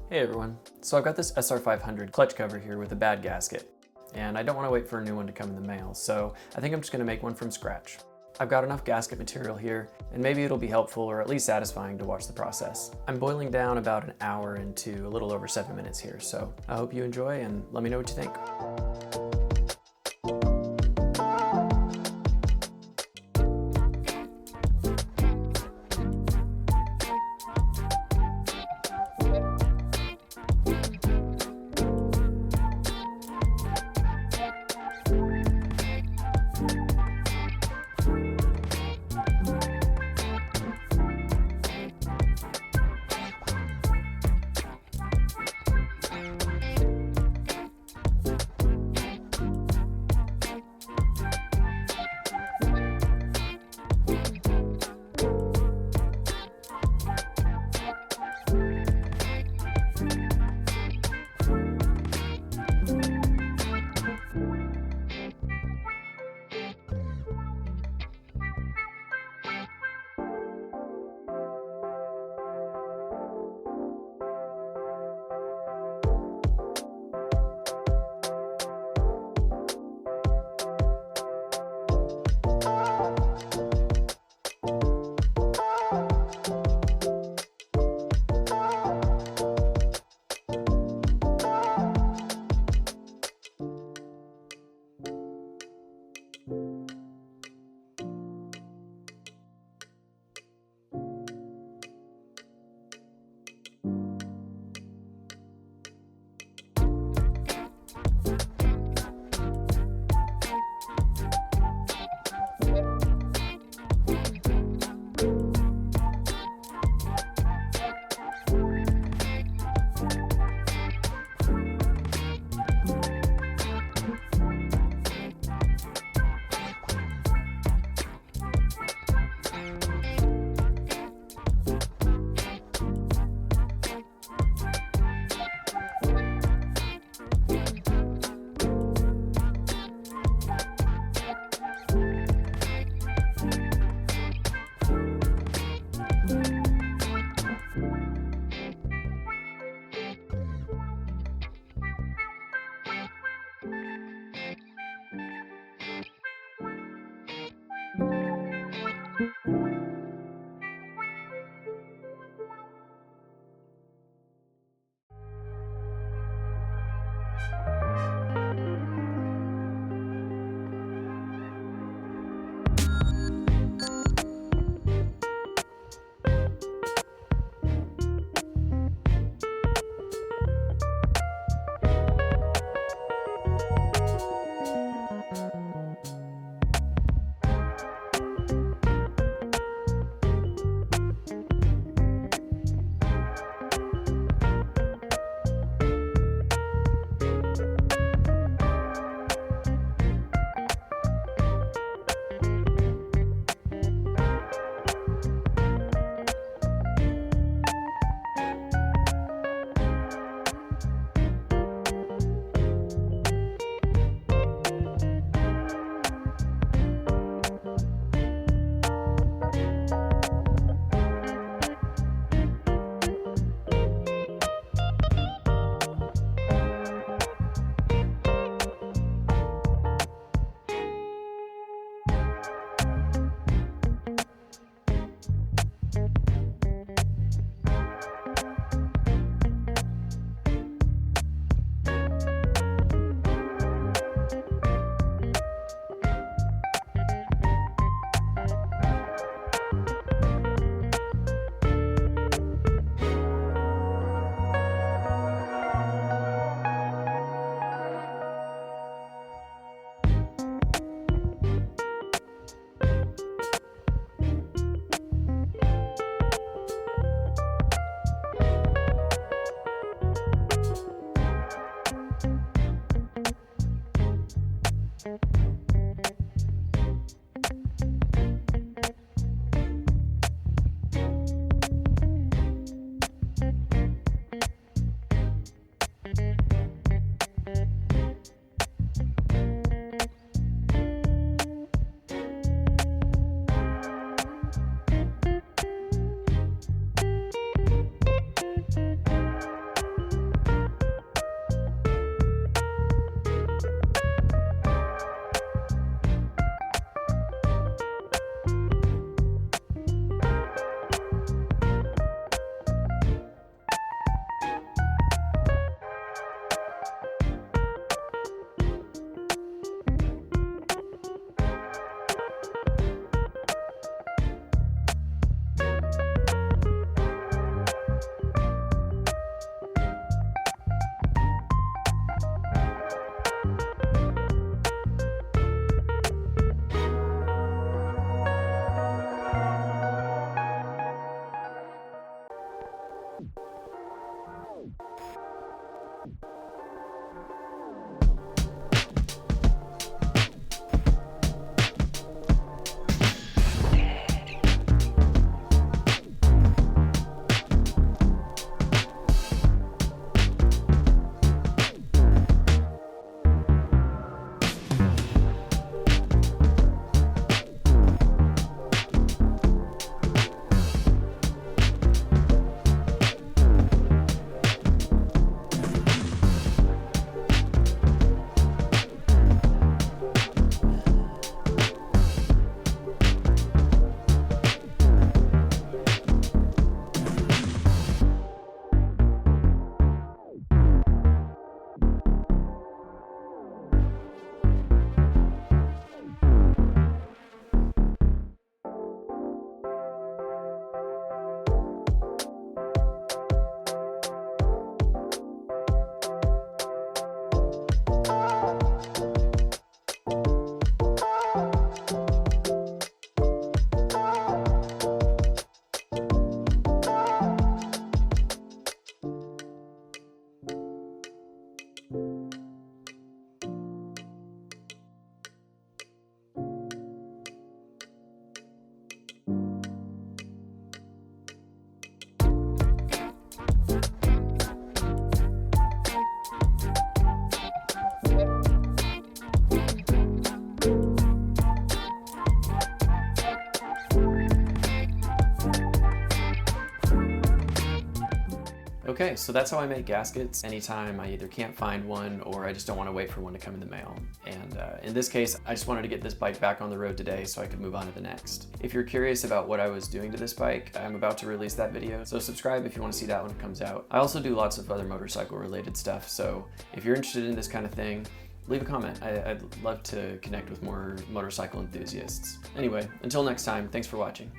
Hey everyone, so I've got this SR500 clutch cover here with a bad gasket, and I don't want to wait for a new one to come in the mail, so I think I'm just going to make one from scratch. I've got enough gasket material here, and maybe it'll be helpful or at least satisfying to watch the process. I'm boiling down about an hour into a little over 7 minutes here, so I hope you enjoy and let me know what you think. Okay, so that's how I make gaskets anytime I either can't find one or I just don't want to wait for one to come in the mail. And in this case, I just wanted to get this bike back on the road today so I could move on to the next. If you're curious about what I was doing to this bike, I'm about to release that video, so subscribe if you want to see that when it comes out. I also do lots of other motorcycle related stuff, so if you're interested in this kind of thing, leave a comment. I'd love to connect with more motorcycle enthusiasts. Anyway, until next time, thanks for watching.